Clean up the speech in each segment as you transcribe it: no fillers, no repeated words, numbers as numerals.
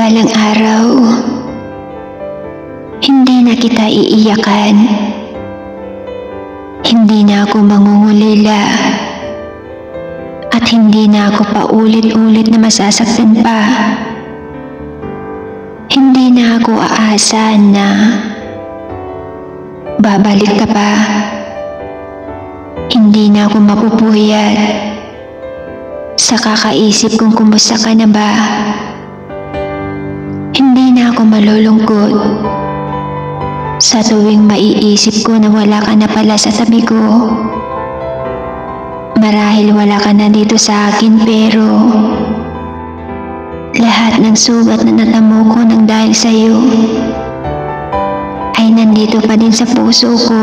Balang araw, hindi na kita iiyakan. Hindi na ako mangungulila. At hindi na ako paulit-ulit na masasaktan pa. Hindi na ako aasa na babalik ka pa. Hindi na ako mapupuyat sa kakaisip kung kumusta ka na ba. Hindi na ako malulungkot sa tuwing maiisip ko na wala ka na pala sa tabi ko. Marahil wala ka na dito sa akin, pero lahat ng sugat na natamo ko nang dahil sa'yo ay nandito pa din sa puso ko.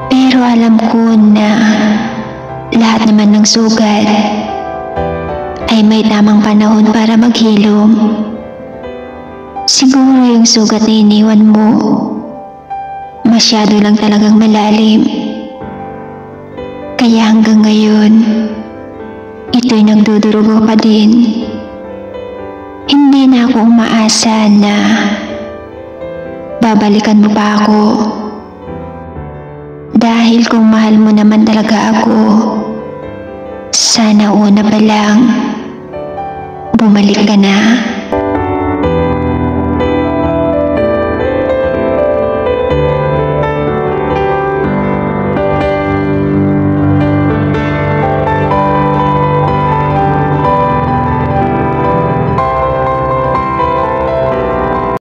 Pero alam ko na lahat naman ng sugat ay may tamang panahon para maghilom. Siguro yung sugat na iniwan mo, masyado lang talagang malalim. Kaya hanggang ngayon, ito'y nagdudurugo pa din. Hindi na ako umaasa na babalikan mo pa ako. Dahil kung mahal mo naman talaga ako, sana una pa lang bumalik ka na.